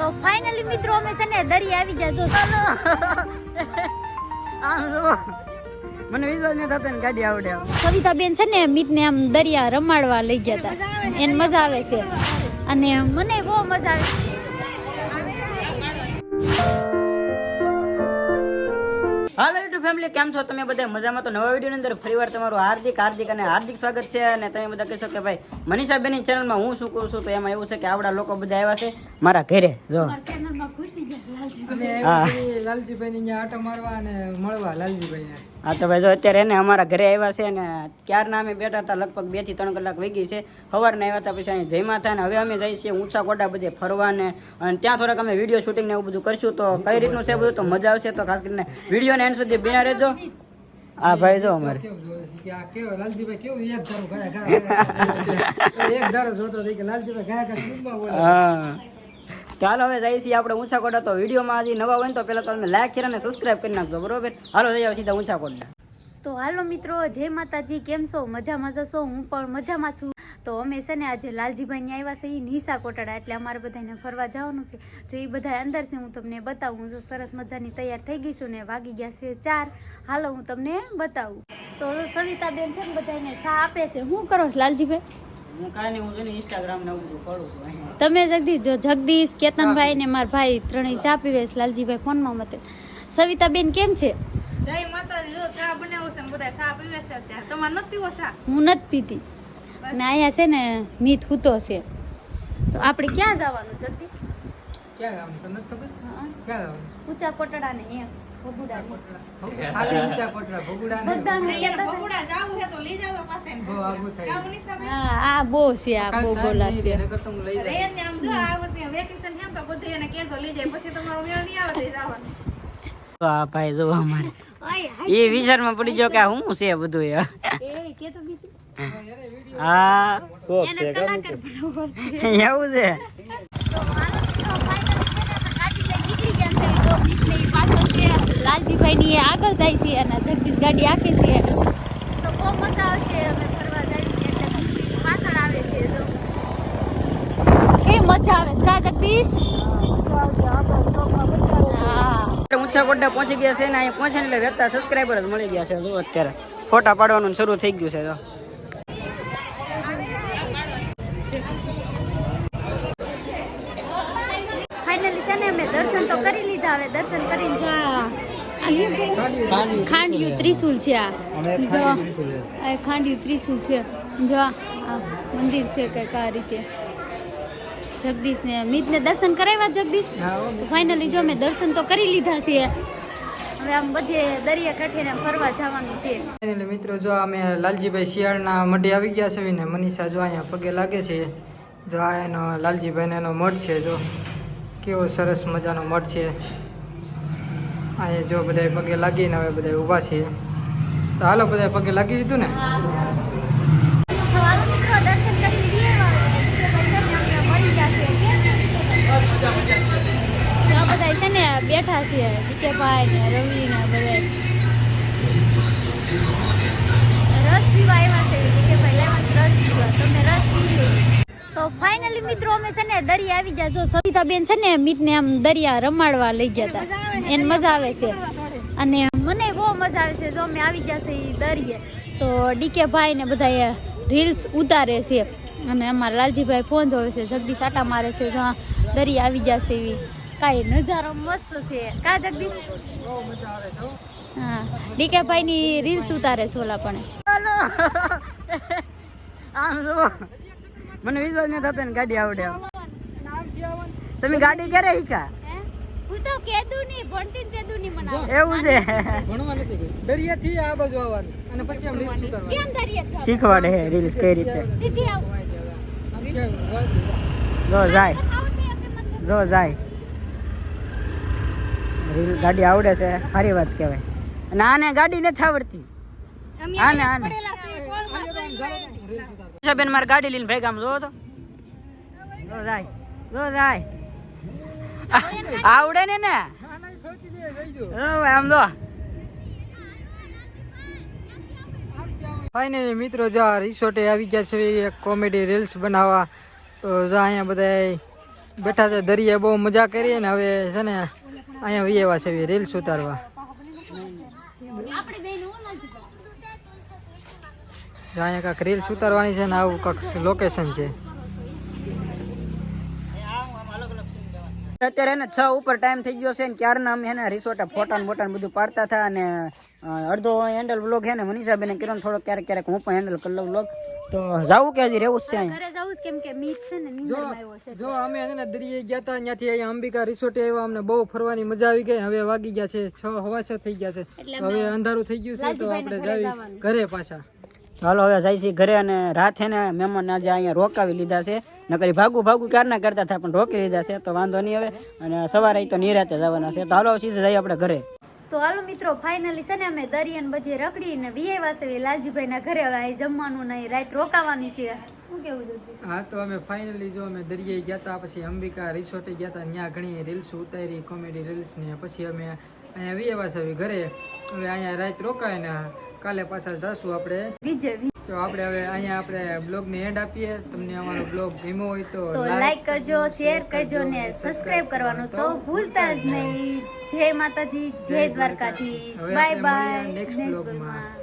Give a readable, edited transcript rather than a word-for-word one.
તો ફાઇનલી મિત્રો અમે છે ને દરિયા આવી ગયા છો. મને વિશ્વાસ ન થતો ને ગાડી આવડે. સવિતા બેન છે ને મીત ને આમ દરિયા રમાડવા લઈ ગયા હતા. એને મજા આવે છે અને મને બહુ મજા આવે છે. હાલો યુટ્યુબ ફેમિલી, કેમ છો તમે બધા? મજામાં? તો નવા વિડીયોની અંદર ફરીવાર તમારું હાર્દિક સ્વાગત છે. અને તમે બધા કહેશો કે ભાઈ મનીષા બેનની ચેનલમાં હું શું કરું છું, તો એમાં એવું છે કે આવડા લોકો બધા આવ્યા છે મારા ઘરે. જો લાલજીભાઈ આટો મારવા અને મળવા લાલજીભાઈ. હા તો ભાઈ જો અત્યારે એને અમારા ઘરે આવ્યા છે અને ક્યારના અમે બેઠા હતા, લગભગ 2 થી 3 કલાક વહી ગઈ છે. સવારના આવ્યા હતા, પછી અહીં જયમાં થાય ને હવે અમે જઈએ છીએ ઊંચા કોટા બધે ફરવા ને, અને ત્યાં થોડાક અમે વિડીયો શૂટિંગ ને એવું બધું કરશું. તો કઈ રીતનું છે બધું તો મજા આવશે. તો ખાસ કરીને વિડીયોને એન્ડ સુધી બિના રહેજો. હા ભાઈ જો અમારે લાલજીભાઈ કેવું એક ધારો જોતો કે લાલજીભાઈ હા. ચાલો હવે જઈએ છીએ આપણે ઊંચા કોટા. તો વિડીયોમાં હજી નવા હોય ને તો પહેલાં તો તમે લાઈક કરી અને સબસ્ક્રાઈબ કરી નાખજો, બરોબર? હાલો જઈએ સીધા ઊંચા કોટા. તો હાલો મિત્રો, જય માતાજી. કેમ છો? મજામાં જશો? હું પણ મજામાં છું. તો અમે છે ને આજે લાલજીભાઈ ની આવ્યા છે એ નિશા કોટાડા, એટલે અમારે બધાને ફરવા જવાનું છે. જો એ બધા અંદર છે હું તમને બતાવું. જો સરસ મજાની તૈયાર થઈ ગઈ છું ને વાગી ગયા છે 4. હાલો હું તમને બતાવું. તો સવિતા બેન છે ને બધાને ચા આપે છે. શું કરો છો લાલજીભાઈ? હું કાંઈ નહીં, હું છે ને ઇન્સ્ટાગ્રામ ને એવું બધું કરું છું. તમે જગદીશ, કેતનભાઈ ને મારા ભાઈ ત્રણેય ચા પીવે છે. લાલજીભાઈ ફોનમાં મતે. સવિતા બેન કેમ છે? જય માતાજી. જો ચા બનાવો છે ને બધા ચા પીવે છે અત્યારે. તમારે નથી પીવો ચા? હું નથી પીતી. ને અહીંયા છે ને મીત હૂતો છે. તો આપણે ક્યાં જવાનું જગદીશ? ક્યાં જવાનું તને ખબર? ક્યાં જવાનું? ઊંચા કોટડા ને એમ ભગુડા ખાલી ઊંચા કોટડા ભગુડા ને બગુડા જાવું છે તો લઈ જાવ પાસે. બહુ આગું થાય. જાવું નહીં સામે. હા આ બહુ છે, આ બહુ બોલા છે. નકર તો હું લઈ જાય. રેન ને આમ જો આ વખતે વેકેશન છે તો બધે એને કેતો લઈ જાય, પછી તમારો મેળ નહીં આવે તો જવાનું. હા ભાઈ જો અમારે એ વિચારમાં પડી ગયો કે આ શું છે બધું યાર. એ કે તો બીજી હા એને કલાકાર બનાવવો છે. એવું છે. તો હાલો મિત્રો, ફાઇનલી છે ને આપણે ગાડી લઈ નીકળી ગયા છે. જો મીત ને પાછળ છે, લાલજીભાઈ ની આગળ જાય છે અને જગદીશ ગાડી આખી છે. તો બહુ મજા આવશે. અમે ફરવા જઈએ છીએ એટલે મીત ની પાછળ આવે છે. જો એ મજા આવે છે કા જગદીશ? હા ઊંચા કોટા પહોંચી ગયા છે ને અહીંયા પહોંચે એટલે વેચતા સબસ્ક્રાઈબર જ મળી ગયા છે. જો અત્યારે ફોટા પાડવાનું શરૂ થઈ ગયું છે. જો ફાઇનલી છે ને અમે દર્શન તો કરી લીધા. હવે દર્શન કરીને જા ખાંડિયું ત્રિશુલ છે. આ જો આ ખાંડિયું ત્રિશુલ છે. જો આ મંદિર છે કંઈક આ રીતે. જગદીશ ને મીત ને દર્શન કરાવ્યા જગદીશ. ફાઇનલી જો અમે દર્શન તો કરી લીધા છે. હવે આમ બધે દરિયા કાંઠે ને ફરવા જવાનું છે. એટલે મિત્રો જો અમે લાલજીભાઈ શિયાળના મઢે આવી ગયા છે ને મનીષા જો અહીંયા પગે લાગે છે. જો આ એનો લાલજીભાઈને એનો મઠ છે. જો કેવો સરસ મજાનો મઠ છે. અહીંયા જો બધા પગે લાગીને હવે બધા ઊભા છે. તો હાલો બધા પગે લાગી દીધું ને. દર્શન કરી લીધા મળી જશે. આ બધા છે ને બેઠા છે, ડીકેભાઈ ને રવિ ને બધા રસ પીવા આવ્યા છે. ડીકેભાઈ આવ્યા રસ પીવા. તમે રસ પી. તો ફાઇનલી મિત્રો અમે છે ને દરિયા આવી ગયા. જો સવિતા બેન છે ને મીત ને આમ દરિયા રમાડવા લઈ ગયા હતા. એને મજા આવે છે અને મને બહુ મજા આવે છે. જો અમે આવી ગયા છે એ દરિયે. તો ડીકેભાઈ ને બધા રીલ્સ ઉતારે છે અને અમારા લાલજીભાઈ ફોન જોવે છે. જગદીશ આટા મારે છે. જો દરિયા આવી જશે એવી કાંઈ નજારો મસ્ત છે કા જગદીશ? હા ડીકેભાઈ ની રીલ્સ ઉતારે છે ઓલા પણ. આમ જો મને વિશ્વાસ ન થતો ને ગાડી આવડે. તમે ગાડી ક્યારે શીખા? હું તો કેદું ની ભણતી કેદું ની મને એવું છે. ભણવા નથી ગઈ. દરિયાથી આ બાજુ આવવાનું અને પછી આમ રીલ્સ ઉતારવાની. કેમ દરિયા શીખવાડે હે રીલ્સ કઈ રીતે. સીધી આવ જો જાય રીલ ગાડી આવડે છે, સારી વાત કહેવાય. અને આને ગાડી નથી આવડતી. આને બેન મારે ગાડી લઈને ભેગામ જો તો જાય આવડે ને આમ જો. ફાઇનલી મિત્રો જો રિસોર્ટે આવી ગયા છે એક કોમેડી રીલ્સ બનાવવા. તો જો અહીંયા બધા બેઠા છે દરિયે બહુ મજા કરી ને હવે છે ને અહીંયા વી એવા છે રીલ્સ ઉતારવા. આપણે બેન ઓલા જ અહીંયા કાંઈક રીલ્સ ઉતારવાની છે ને આવું કાંઈક લોકેશન છે. અત્યારે એને 6 ઉપર ટાઈમ થઈ ગયો છે ને ક્યારના અમે એને રિસોર્ટે ફોટા ને બોટા ને બધું પાડતા હતા અને અડધો હેન્ડલ વ્લોગ છે ને મનીષાબેને કર્યો ને થોડો ક્યારેક હું પણ હેન્ડલ કરી લઉં વ્લોગ. તો જાવું કે હજી રહેવું જ છે અહીંયા? ઘરે જવું જ કેમ કે મીત છે ને નીંદરમાં આવ્યો છે. જો અમે છે ને દરિયે ગયા હતા ત્યાંથી અહીંયા અંબિકા રિસોર્ટે આવ્યા. અમને બહુ ફરવાની મજા આવી ગઈ. હવે વાગી ગયા છે 6:15 થઈ ગયા છે. તો હવે અંધારું થઈ ગયું છે તો આપણે જાવી ઘરે પાછા. હાલો હવે જાય છે ઘરે અને રાત છે ને મહેમાન આજે અહીંયા રોકાવી લીધા છે. નકરી ભાગું ક્યારના કરતા હતા પણ રોકી લીધા છે તો વાંધો નહીં હવે. અને સવારે તો નિરાતે જવાના છે. તો હાલો સીધા જઈએ આપણે ઘરે. તો હાલો મિત્રો ફાઇનલી છે ને અમે દરિયાને બધી રખડીને વિયેવા છે લાલજીભાઈના ઘરે. હવે અહીં જમવાનું નહીં, રાત રોકાવાની છે. શું કેવું જગદીશ? હા તો અમે ફાઇનલી જો અમે દરિયે ગયા હતા, પછી અંબિકા રિસોર્ટે ગયા હતા. ત્યાં ઘણી રીલ્સ ઉતારી, કોમેડી રીલ્સ ને પછી અમે અહીંયા વિયેવા છે ઘરે. હવે અહીંયા રાત રોકાય ને કાલે પાછા જશું આપણે વિજય. તો આપણે હવે અહીંયા આપણે બ્લોગને એન્ડ આપીએ. તમને અમારો બ્લોગ ગમ્યો હોય તો લાઈક કરજો, શેર કરજો ને સબસ્ક્રાઇબ કરવાનું તો ભૂલતા જ નહીં. જય માતાજી, જય દ્વારકાધીશ. Bye bye. નેક્સ્ટ બ્લોગમાં.